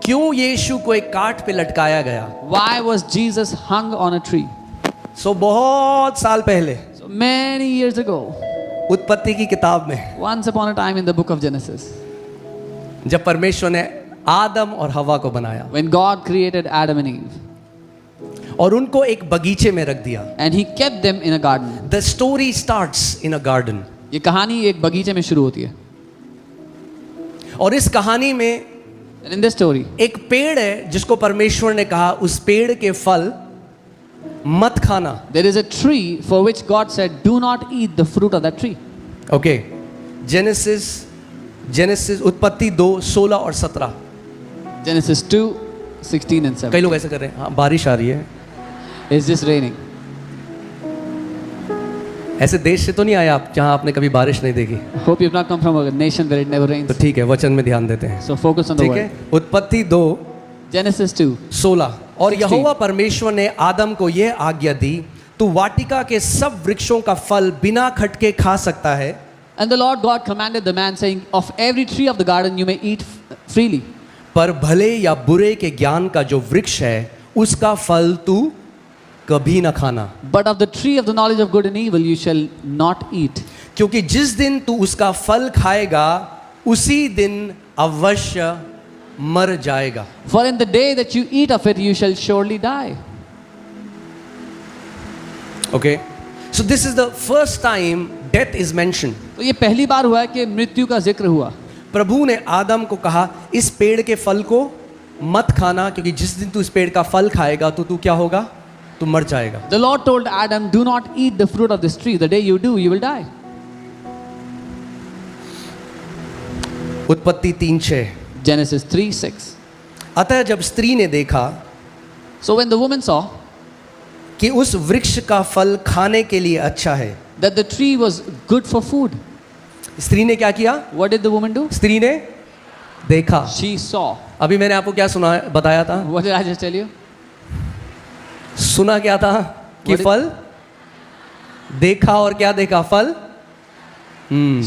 क्यों यीशु को एक काठ पे लटकाया गया? Why was Jesus hung on a tree? सो बहुत साल पहले So many years ago, उत्पत्ति की किताब में once upon a time in the book of Genesis, जब परमेश्वर ने आदम और हवा को बनाया when God created Adam and Eve, और उनको एक बगीचे में रख दिया. and He kept them in a garden. The story starts in a garden. ये कहानी एक बगीचे में शुरू होती है. और इस कहानी में And in this story, एक पेड़ है जिसको परमेश्वर ने कहा उस पेड़ के फल मत खाना. there is a tree for which God said, "Do not eat the fruit of that tree." Okay. Genesis उत्पत्ति 2:16 और 17. Genesis 2:16 and 17. कई लोग ऐसे कर रहे हैं. हाँ, बारिश आ रही है. Is this raining? ऐसे देश से तो नहीं आए आप जहां आपने कभी बारिश नहीं देखी. Hope you've not come from a nation where it never rains. तो ठीक है, वचन में ध्यान देते हैं. So focus on the ठीक word. है. उत्पत्ति 2 Genesis 2. 16. और 16. यहोवा परमेश्वर ने आदम को यह आज्ञा दी, तू वाटिका के सब वृक्षों का फल बिना खटके खा सकता है. And the Lord God commanded the man, saying, "Of every tree of the garden you may eat freely, पर भले या बुरे के ज्ञान का जो वृक्ष है उसका फल तू कभी ना खाना. but of the tree of the knowledge of good and evil you shall not eat. क्योंकि जिस दिन तू उसका फल खाएगा उसी दिन अवश्य मर जाएगा. For in the day that you eat of it you shall surely die." Okay. So this is the first time death is mention. तो ये पहली बार हुआ है कि मृत्यु का जिक्र हुआ. प्रभु ने आदम को कहा इस पेड़ के फल को मत खाना, क्योंकि जिस दिन तू इस पेड़ का फल खाएगा तो तू क्या होगा? तू मर जाएगा. The Lord told Adam, "Do not eat the fruit of this tree. The day you do, you will die." उत्पत्ति 3:6. Genesis 3:6. अतः जब स्त्री ने देखा So when the woman saw कि उस वृक्ष का फल खाने के लिए अच्छा है. that the tree was good for food, स्त्री ने क्या किया? what did the woman do? स्त्री ने देखा. She saw. अभी मैंने आपको क्या बताया था? What did I just tell you? सुना क्या था कि What did- फल देखा, और क्या देखा? फल.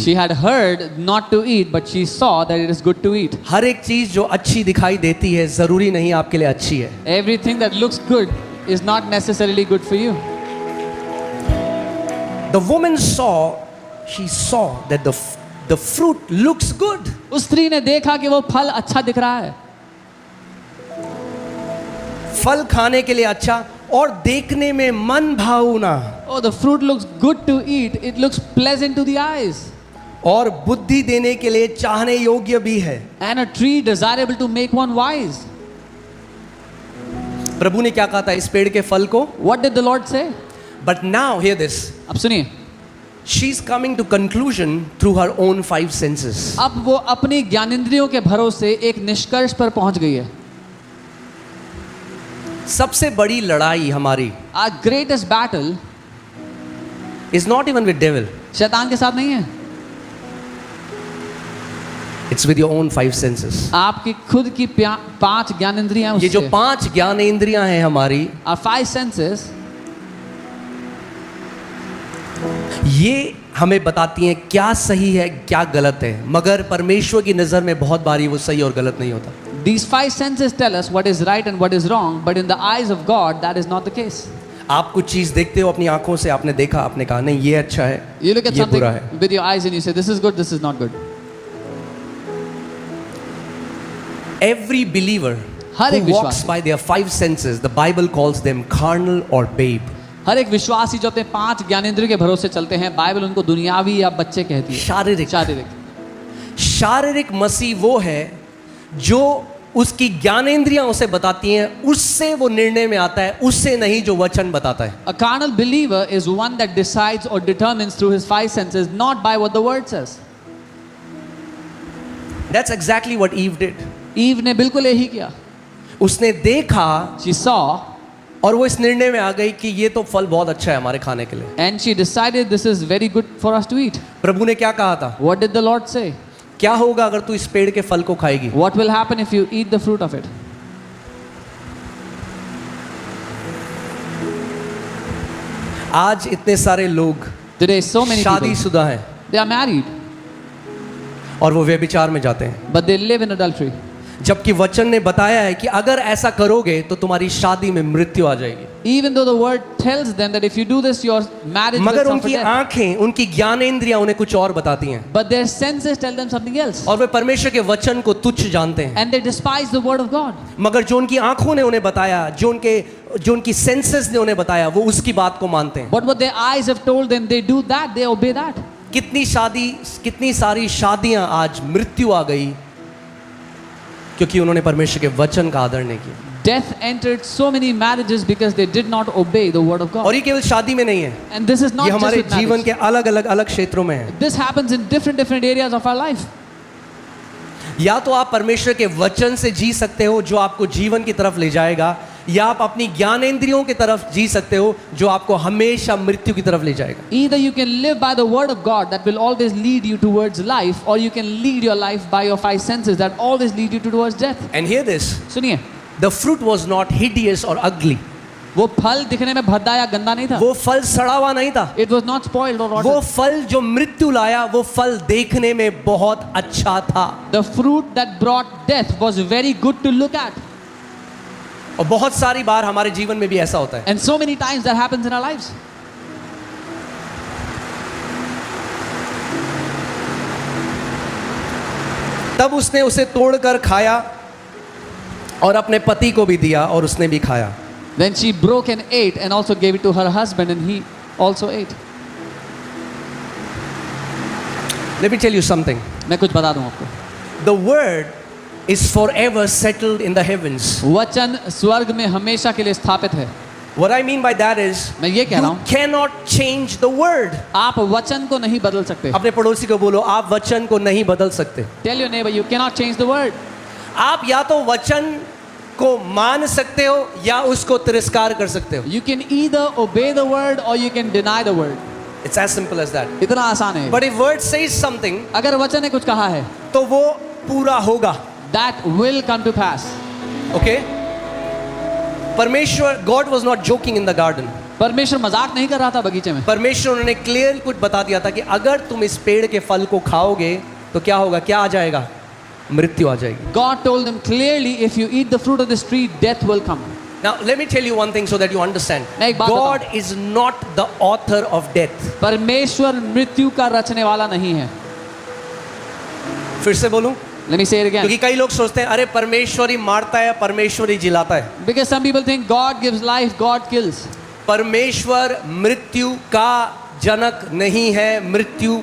She had heard not to eat, but she saw that it is good to eat. हर एक चीज जो अच्छी दिखाई देती है जरूरी नहीं आपके लिए अच्छी है. Everything that looks good is not necessarily good for you. The woman she saw that the fruit looks good. उस स्त्री ने देखा कि वो फल अच्छा दिख रहा है. फल खाने के लिए अच्छा और देखने में मन भावना Oh, the fruit looks good to eat. It looks pleasant to the eyes. और बुद्धि देने के लिए चाहने योग्य भी है. And a tree desirable to make one wise. प्रभु ने क्या कहा था इस पेड़ के फल को? What did the Lord say? But now hear this. अब सुनिए. She's coming to conclusion through her own 5 senses. अब वो अपनी ज्ञानेंद्रियों के भरोसे एक निष्कर्ष पर पहुंच गई है. सबसे बड़ी लड़ाई हमारी Our greatest battle is not even with devil. शैतान के साथ नहीं है. It's with your own 5 senses. आपकी खुद की 5 ज्ञानेंद्रियां ये जो उससे. 5 ज्ञानेंद्रियां हैं हमारी, Our 5 senses, ये हमें बताती हैं क्या सही है क्या गलत है. मगर परमेश्वर की नजर में बहुत बारी वो सही और गलत नहीं होता. these 5 senses tell us what is right and what is wrong, but in the eyes of God that is not the case. आप कुछ चीज देखते हो अपनी आंखों से, आपने देखा, आपने कहा नहीं ये अच्छा है, You look at ये something बुरा है. with your eyes and you say this is good, this is not good. Every believer हर एक who walks विश्वासी. by their 5 senses, the Bible calls them carnal or babe. हर एक विश्वासी जो अपने 5 ज्ञानेंद्रियों के भरोसे चलते हैं, बाइबल उनको दुनियावी या बच्चे कहती है. शारीरिक. शारीरिक. शारीरिक मसीह वो है जो उसकी ज्ञानेंद्रियां उसे बताती हैं, उससे वो निर्णय में आता है, उससे नहीं जो वचन बताता है. A carnal believer is one that decides or determines through his 5 senses, not by what the word says. That's exactly what Eve did. Eve ने बिल्कुल यही किया. उसने देखा She saw और वो इस निर्णय में आ गई कि ये तो फल बहुत अच्छा है हमारे खाने के लिए. and she decided this is very good for us to eat. प्रभु ने क्या कहा था? What did the Lord say? क्या होगा अगर तू इस पेड़ के फल को खाएगी? What will happen if you eat the fruit of it? आज इतने सारे लोग Today so many people, शादीशुदा हैं they are married और वो व्यभिचार में जाते हैं. but they live in adultery. जबकि वचन ने बताया है कि अगर ऐसा करोगे तो तुम्हारी शादी में मृत्यु आ जाएगी। Even though the word tells them that if you do this, your marriage will मगर suffer उनकी death. आंखें, उनकी ज्ञानेंद्रियां उन्हें कुछ और बताती हैं, But their senses tell them something else. और वे परमेश्वर के वचन को तुच्छ जानते हैं। And they despise the word of God. मगर जो उनकी आंखों ने उन्हें बताया, जो उनकी सेंसेस ने उन्हें बताया, वो उसकी बात को मानते हैं। But what their eyes have told them, they do that, they obey that. कितनी सारी शादियां आज मृत्यु आ गई क्योंकि उन्होंने परमेश्वर के वचन का आदर नहीं किया। Death entered so many marriages because they did not obey the word of God. और ये केवल शादी में नहीं है, And this is not ये just हमारे with जीवन marriage. के अलग क्षेत्रों में है। This happens in different areas of our life. या तो आप परमेश्वर के वचन से जी सकते हो जो आपको जीवन की तरफ ले जाएगा, या आप अपनी ज्ञानेंद्रियों की तरफ जी सकते हो जो आपको हमेशा मृत्यु की तरफ ले जाएगा। Either you can live by the word of God that will always lead you towards life, or you can lead your life by your five senses that always lead you towards death. And hear this, सुनिए, the fruit was not hideous or ugly. वो फल दिखने में भद्दा या गंदा नहीं था. वो फल सड़ा हुआ नहीं था। It was not spoiled or वो rotten. फल जो मृत्यु लाया, वो फल देखने में बहुत अच्छा था। The fruit that brought death was very good to look at. और बहुत सारी बार हमारे जीवन में भी ऐसा होता है। And so many times that happens in our lives. तब उसने उसे तोड़कर खाया और अपने पति को भी दिया और उसने भी खाया। Then she broke and ate and also gave it to her husband and he also ate. Let me tell you something. मैं कुछ बता दूं आपको. The word is forever settled in the heavens. वचन स्वर्ग में हमेशा के लिए स्थापित है. What I mean by that is, मैं ये कह रहा you हूं, cannot change the word. आप वचन को नहीं बदल सकते. अपने पड़ोसी को बोलो, आप वचन को नहीं बदल सकते। Tell your neighbor, you cannot change the word. आप या तो वचन को मान सकते हो या उसको तिरस्कार कर सकते हो। You can either obey the word or you can deny the word. It's as simple as that. इतना आसान है. But if word says something, अगर वचन ने कुछ कहा है, तो वो पूरा होगा। that will come to pass. Okay? परमेश्वर, God was not joking in the garden. परमेश्वर मजाक नहीं कर रहा था बगीचे में. परमेश्वर उन्होंने क्लियर कुछ बता दिया था कि अगर तुम इस पेड़ के फल को खाओगे तो क्या होगा, क्या आ जाएगा, मृत्यु आ जाएगी। God told them clearly, if you eat the fruit of this tree, death will come. Now let me tell you one thing so that you understand. मैं एक बात God is not the author of death. परमेश्वर मृत्यु का रचने वाला नहीं है. फिर से बोलूं, Let me say it again. क्योंकि कई लोग सोचते हैं अरे परमेश्वर ही मारता है, परमेश्वर ही जिलाता है। Because some people think God gives life, God kills. परमेश्वर मृत्यु का जनक नहीं है, मृत्यु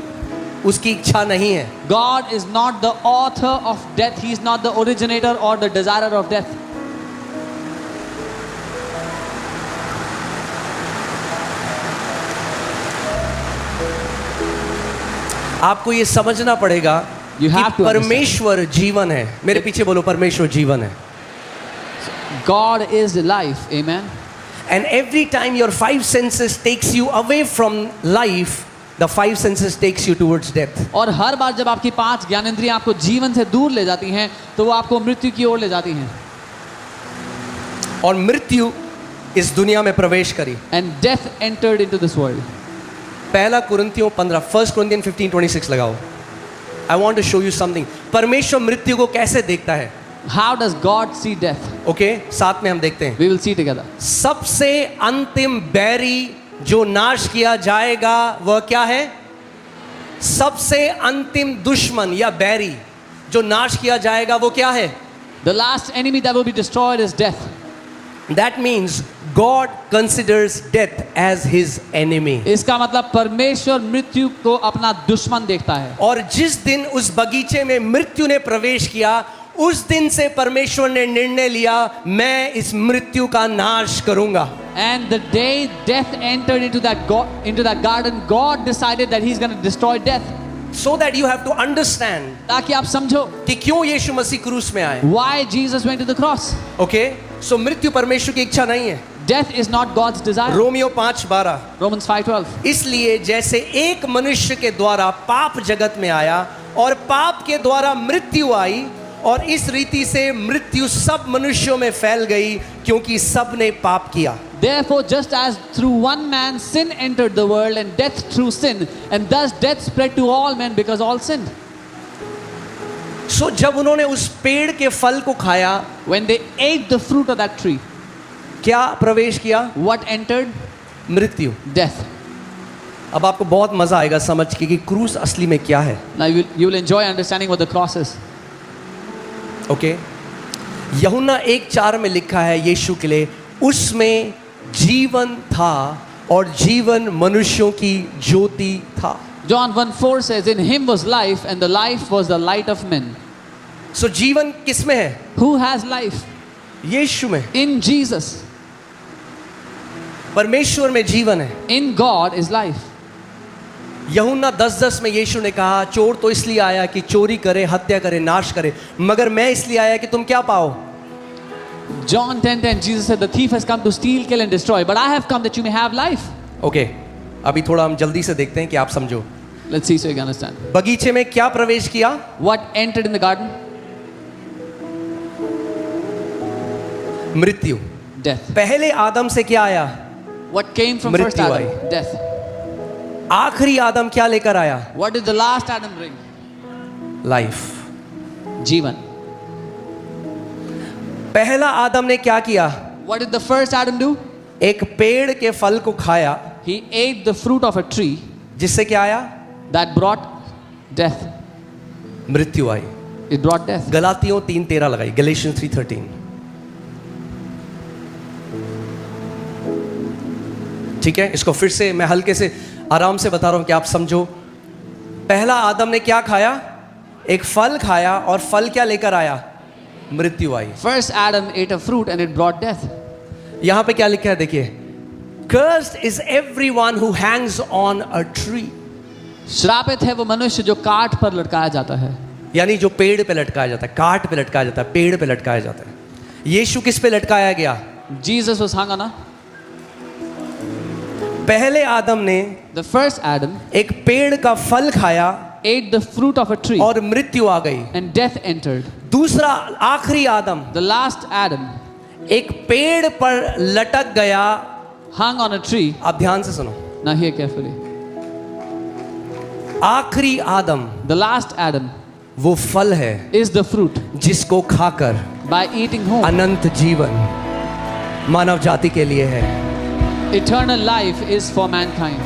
उसकी इच्छा नहीं है। God is not the author of death. He is not the originator or the desirer of death. आपको ये समझना पड़ेगा You have कि to परमेश्वर जीवन है। मेरे पीछे बोलो, परमेश्वर जीवन है। God is life. Amen. And every time your five senses takes you away from life, the five senses takes you towards death. और हर बार जब आपकी पांच ज्ञानेंद्रियां आपको जीवन से दूर ले जाती हैं, तो वो आपको मृत्यु की ओर ले जाती हैं. और मृत्यु इस दुनिया में प्रवेश करी। And death entered into this world. पहला कुरिन्थियों 15, 1 Corinthians 15:26 लगाओ। I want to show you something. परमेश्वर मृत्यु को कैसे देखता है? How does God see death? Okay, साथ में हम देखते हैं। We will see together. सबसे अंतिम बैरी जो नाश किया जाएगा वह क्या है? सबसे अंतिम दुश्मन या बैरी जो नाश किया जाएगा वो क्या है? The last enemy that will be destroyed is death. That means God considers death as his enemy. इसका मतलब परमेश्वर मृत्यु को अपना दुश्मन देखता है. और जिस दिन उस बगीचे में मृत्यु ने प्रवेश किया, उस दिन से परमेश्वर ने निर्णय लिया, मैं इस मृत्यु का नाश करूंगा। And the day death entered into that garden, God decided that He's going to destroy death. So that you have to understand ताकि आप समझो कि क्यों यीशु मसीह क्रूस में आए। why Jesus went to the cross. Okay, so मृत्यु परमेश्वर की इच्छा नहीं है। Death is not God's desire. Romeo 5:12। Romans 5:12. इसलिए जैसे एक मनुष्य के द्वारा पाप जगत में आया और पाप के द्वारा मृत्यु आई, और इस रीति से मृत्यु सब मनुष्यों में फैल गई क्योंकि सब ने पाप किया। Therefore, just as through one man sin entered the world, and death through sin, and thus death spread to all men because all sinned. सो जब उन्होंने उस पेड़ के फल को खाया, When they ate the fruit of that tree, क्या प्रवेश किया? what entered? मृत्यु। Death. अब आपको बहुत मजा आएगा समझ के कि क्रूस असली में क्या है। Now you will enjoy understanding what the cross is. Okay, यूहन्ना 1:4 में लिखा है यीशु के लिए, उसमें जीवन था और जीवन मनुष्यों की ज्योति था। John 1:4 says, in him was life and the life was the light of men. सो जीवन किस में है? Who has life? यीशु में। In Jesus. परमेश्वर में जीवन है। In God is life. यूहन्ना 10:10 में यीशु ने कहा, चोर तो इसलिए आया कि चोरी करे, हत्या करे, नाश करे, मगर मैं इसलिए आया कि तुम क्या पाओ? John 10:10, Jesus said, the thief has come to steal, kill and destroy, but I have come that you may have life. Okay, अभी थोड़ा हम जल्दी से देखते हैं कि आप समझो। Let's see so you can understand. बगीचे में क्या प्रवेश किया? What entered in the garden? मृत्यु। Death. पहले आदम से क्या आया? What came from first मृत्यु Adam? Death. आखिरी आदम क्या लेकर आया? What did the last Adam bring? Life. Jeevan. पहला आदम ने क्या किया? What did the first Adam do? एक पेड़ के फल को खाया, He ate the fruit of a tree जिससे क्या आया? that brought death. मृत्यु आई। It brought death. गलातियों 3:13 लगाई, गैलेशियंस 3:13। ठीक है, इसको फिर से मैं हल्के से आराम से बता रहा हूं कि आप समझो। पहला आदम ने क्या खाया? एक फल खाया और फल क्या लेकर आया? मृत्यु आई। First Adam ate a fruit and it brought death. यहां पे क्या लिखा है देखिए, cursed is everyone who hangs on a tree। श्रापित है वो मनुष्य जो काठ पर लटकाया जाता है। यानी जो पेड़ पे लटकाया जाता है, काठ पे लटकाया जाता है, पेड़ पे लटकाया जाता है। यीशु किस पे लटकाया गया? Jesus was hung on a. पहले आदम ने The first Adam एक पेड़ का फल खाया ate the fruit of a tree और मृत्यु आ गई। and death entered. दूसरा आखिरी आदम The last Adam एक पेड़ पर लटक गया। hung on a tree. आप ध्यान से सुनो, Now hear carefully. आखिरी आदम The last Adam वो फल है is the fruit. जिसको खाकर By eating whom अनंत जीवन मानव जाति के लिए है। eternal life is for mankind.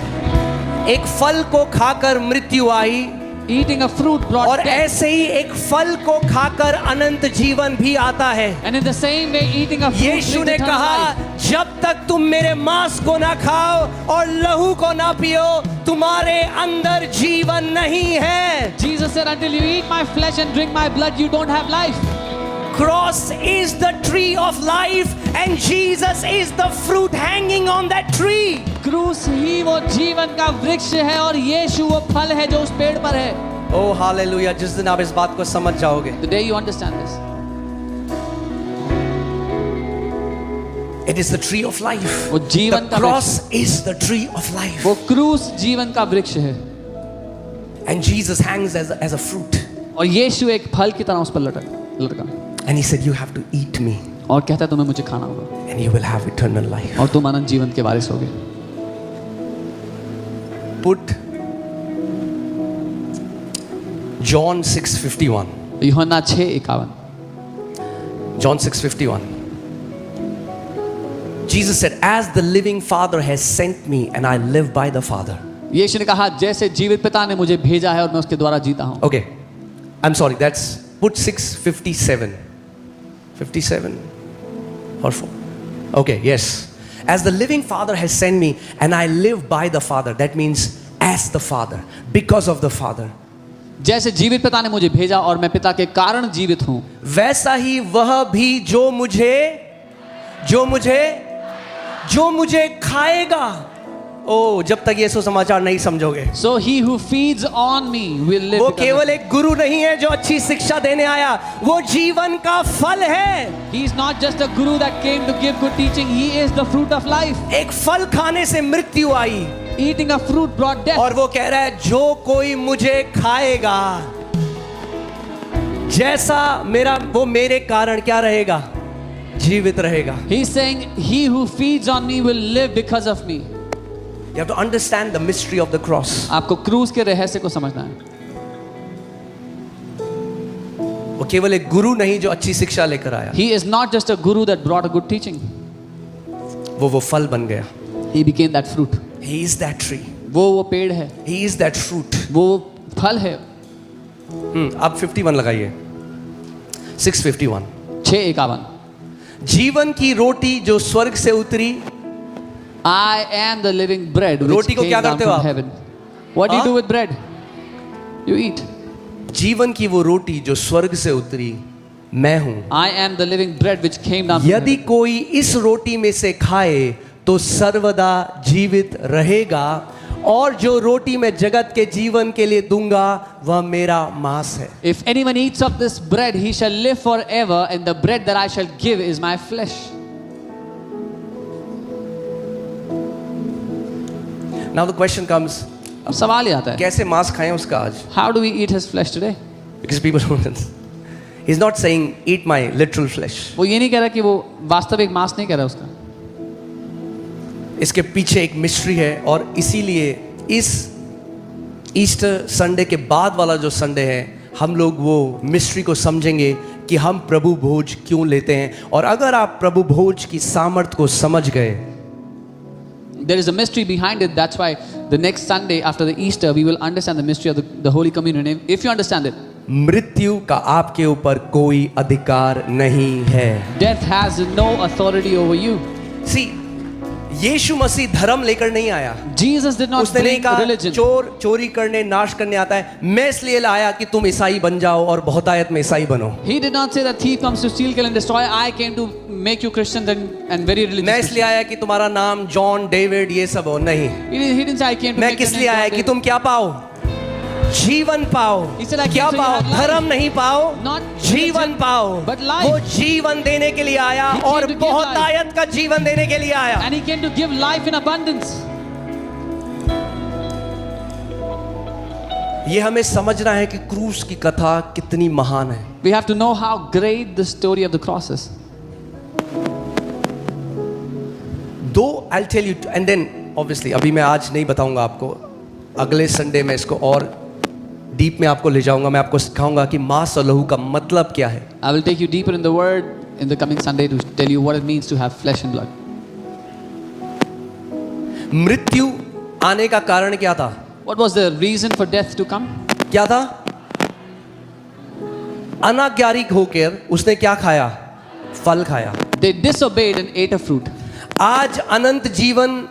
एक फल को खाकर मृत्यु आई Eating a fruit brought और death. ऐसे ही एक फल को खाकर अनंत जीवन भी आता है। And in the same way, eating a fruit Yeshu brings ने eternal कहा, life. जब तक तुम मेरे मांस को ना खाओ और लहू को ना पियो, तुम्हारे अंदर जीवन नहीं है। Jesus said, until you eat my flesh and drink my blood, you don't have life. Cross is the tree of life and Jesus is the fruit hanging on that tree। क्रूस ही वो जीवन का वृक्ष है और यीशु वो फल है जो उस पेड़ पर है। ओह हालेलुया, जिस दिन आप इस बात को समझ जाओगे, The day you understand this, it is the tree of life। वो जीवन The का cross वृक्ष, is the tree of life वो क्रूस जीवन का वृक्ष है and Jesus hangs as a fruit और यीशु एक फल की तरह उस पर लटका and he said you have to eat me और कहता है तुम्हें मुझे खाना होगा and you will have eternal life। और तुम अनंत जीवन के वारिस होगे। Put John 6:51। यूहन्ना 6:51। John 6:51। Jesus said, as the living Father has sent me and I live by the Father। यीशु ने कहा, जैसे जीवित पिता ने मुझे भेजा है और मैं उसके द्वारा जीता हूं। Okay, I'm sorry, that's put 6:57। 57 or 4? Okay, yes. As the living Father has sent me and I live by the Father, that means as the Father, because of the Father। जैसे जीवित पिता ने मुझे भेजा और मैं पिता के कारण जीवित हूं, वैसा ही वह भी जो मुझे खाएगा। ओ, जब तक ये सुसमाचार नहीं समझोगे, so he who feeds on me will live। वो because of केवल एक गुरु नहीं है जो अच्छी शिक्षा देने आया, वो जीवन का फल है। He is not just a guru that came to give good teaching, he is the fruit of life। एक फल खाने से मृत्यु आई Eating a fruit brought death। और वो कह रहा है जो कोई मुझे खाएगा, जैसा मेरा, वो मेरे कारण क्या रहेगा? जीवित रहेगा। He is saying, he who feeds on me will live because of me। You have to understand the mystery of the cross। आपको क्रूस के रहस्य को समझना है। वो केवल एक गुरु नहीं जो अच्छी शिक्षा लेकर आया, He is not just a guru that brought a good teaching. वो फल बन गया. He became that fruit. He is that tree. वो पेड़ है, He is that fruit. वो फल है. अब 51 लगाइए. 6:51. 6:51. जीवन की रोटी जो स्वर्ग से उतरी. I am the living bread which रोटी को came क्या down करते हो from आप? heaven. What do you हाँ? do with bread? You eat. जीवन की वो रोटी जो स्वर्ग से उतरी मैं हूं. I am the living bread which came down from यदि heaven. कोई इस रोटी में से खाए तो सर्वदा जीवित रहेगा, और जो रोटी मैं जगत के जीवन के लिए दूंगा वह मेरा मांस है. If anyone eats of this bread, he shall live forever, and the bread that I shall give is my flesh. Now the question comes, अब सवाल ये आता है, कैसे मांस खाएं उसका आज? how do we eat his flesh today? Because people don't understand. He's not saying eat my literal flesh. वो ये नहीं कह रहा कि वो वास्तविक मांस नहीं कह रहा उसका. इसके पीछे एक मिस्ट्री है, और इसीलिए इस ईस्टर संडे के बाद वाला जो संडे है हम लोग वो मिस्ट्री को समझेंगे कि हम प्रभु भोज क्यों लेते हैं. और अगर आप प्रभु भोज की सामर्थ को समझ गए, There is a mystery behind it. That's why the next Sunday after the Easter, we will understand the mystery of the Holy Communion. If you understand it, मृत्यु का आपके ऊपर कोई अधिकार नहीं है. death has no authority over you. See, यीशु मसीह धर्म लेकर नहीं आया. Jesus did not उसने नहीं bring कहा religion. चोर चोरी करने नाश करने आता है, मैं इसलिए लाया कि तुम ईसाई बन जाओ और बहुतायत में ईसाई बनो. He did not say that thief comes to steal, kill and destroy. I came to make you Christians and very religious. मैं इसलिए आया कि तुम्हारा नाम जॉन डेविड ये सब हो. नहीं, He didn't say I came to मैं make your किस name लिए आया John कि David. तुम क्या पाओ? जीवन पाओ. He said, I came क्या so you पाओ? have life. धर्म नहीं पाओ, Not जीवन religion, पाओ. but life. वो जीवन देने के लिए आया He came और to give बहुतायत का जीवन देने के लिए आया. And he came to give life in abundance. ये हमें समझना है कि क्रूस की कथा कितनी महान है. We have to know how great the story of the cross is. Though I'll tell you, and then obviously अभी मैं आज नहीं बताऊंगा आपको, अगले संडे में इसको और डीप में आपको ले जाऊंगा. मैं आपको सिखाऊंगा कि मांस और लहू का मतलब क्या है. I will take you deeper in the word in the coming Sunday to tell you what it means to have flesh and blood. मृत्यु आने का कारण क्या था? What was the reason for death to come? क्या था? अनाज्ञारिक होकर उसने क्या खाया? फल खाया. They disobeyed and ate a fruit. आज अनंत जीवन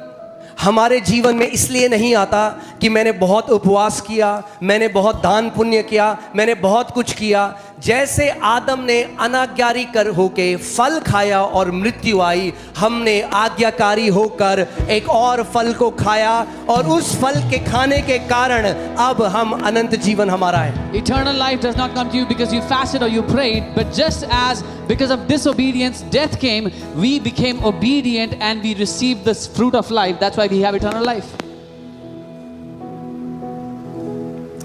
हमारे जीवन में इसलिए नहीं आता कि मैंने बहुत उपवास किया, मैंने बहुत दान पुण्य किया, मैंने बहुत कुछ किया. जैसे आदम ने अनाज्ञाकारी कर होके फल खाया और मृत्यु आई, हमने आज्ञाकारी होकर एक और फल को खाया, और उस फल के खाने के कारण अब हम अनंत जीवन हमारा है. Eternal life does not come to you because you fasted or you prayed, but just as because of disobedience death came, we became obedient and we received this fruit of life. That's why we have eternal life.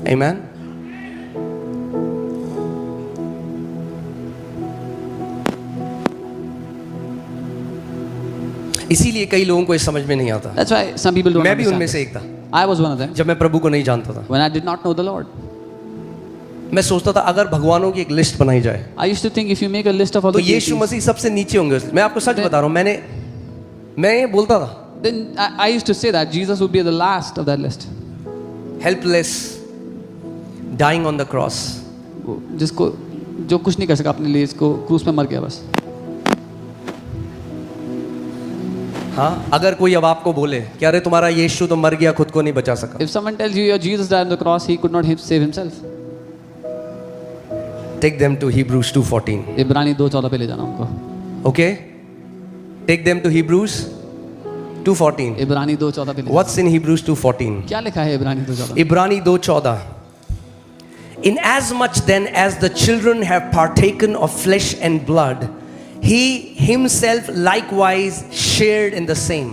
Amen. इसीलिए कई लोगों को ये समझ में नहीं आता. That's why some people don't मैं भी understand उनमें से this. एक था I was one of them जब मैं प्रभु को नहीं जानता था. when I did not know the Lord. मैं सोचता था अगर भगवानों की एक लिस्ट बनाई जाए I used to think if you make a list of all तो the यीशु deities, मसीह सबसे नीचे होंगे. मैं आपको सच बता रहा हूँ, मैं ये बोलता था. then I used to say that Jesus would be the last of that list. Helpless, dying on the cross. वो जिसको जो कुछ नहीं कर सका अपने लिए, इसको क्रूस पे मर गया बस. हाँ, अगर कोई अब आपको बोले कि अरे तुम्हारा यीशु तो मर गया, खुद को नहीं बचा सका. If someone tells you your Jesus died on the cross, he could not save himself. Take them to Hebrews 2:14. इब्रानी 2:14 पे ले जाना उनको. Okay? Take them to Hebrews 2:14. इब्रानी 2:14 पे ले. What's in Hebrews 2:14? क्या लिखा है इब्रानी 2:14? इब्रानी 2:14. Inasmuch then as the children have partaken of flesh and blood, he himself likewise shared in the same.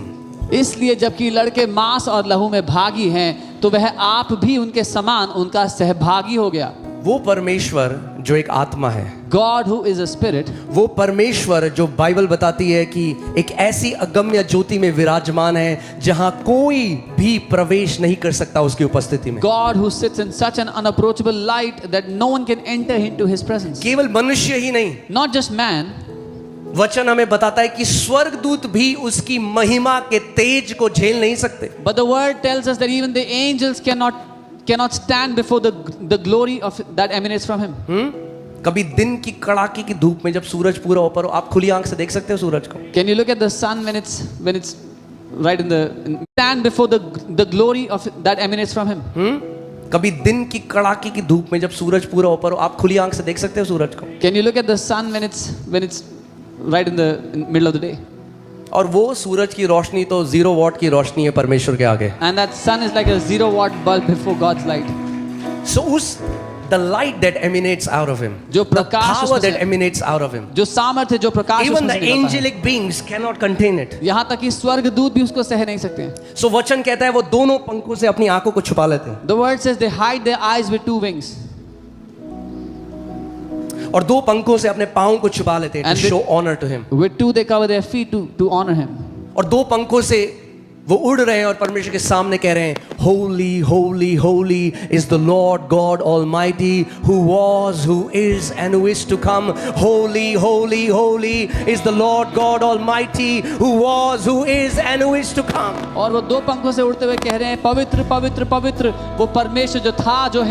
इसलिए जबकि लड़के मांस और लहू में भागी हैं, तो वह आप भी उनके समान उनका सहभागी हो गया. वो परमेश्वर जो एक आत्मा है, God who is a spirit, वो परमेश्वर जो बाइबल बताती है कि एक ऐसी अगम्य ज्योति में विराजमान है जहां कोई भी प्रवेश नहीं कर सकता उसकी उपस्थिति में। God who sits in such an unapproachable light that no one can enter into his presence. केवल मनुष्य ही नहीं, Not just man, वचन हमें बताता है कि स्वर्गदूत भी उसकी महिमा के तेज को झेल नहीं सकते। but the word tells us that even the angels cannot stand before the glory of that emanates from him. कभी दिन की कड़ाके की धूप में जब सूरज पूरा ऊपर हो, आप खुली आंख से देख सकते हो सूरज को? Can you look at the sun when it's right stand before the glory of that emanates from him? कभी दिन की कड़ाके की धूप में जब सूरज पूरा ऊपर हो, आप खुली आंख से देख सकते हो सूरज को? Can you look at the sun when it's right in the middle of the day? और वो सूरज की रोशनी तो 0 वॉट की रोशनी है परमेश्वर के आगे। And that sun is like a 0 watt bulb before God's light. So the light that emanates out of him, जो the प्रकाश power उसमें that से- emanates out of him, जो सामर्थ्य जो प्रकाश even उसमें the से निकलता है, angelic beings cannot contain it. यहाँ तक कि स्वर्गदूत भी उसको सह नहीं सकते हैं। So वचन कहता है वो दोनों पंखों से अपनी आंखों को छुपा लेते हैं The word says they hide their eyes with 2 wings. और 2 पंखों से अपने पाँव को छुपा लेते हैं And to with- show honor to him। With 2 they cover their feet to honor him. और 2 पंखों से वो उड़ रहे हैं और परमेश्वर के सामने कह रहे हैं holy holy holy is the Lord God Almighty who was who is and who is to come. Holy holy holy is the Lord God Almighty who was who is and who is to come. और वो 2 पंखों से उड़ते हुए कह रहे हैं पवित्र पवित्र पवित्र वो परमेश्वर जो था जो है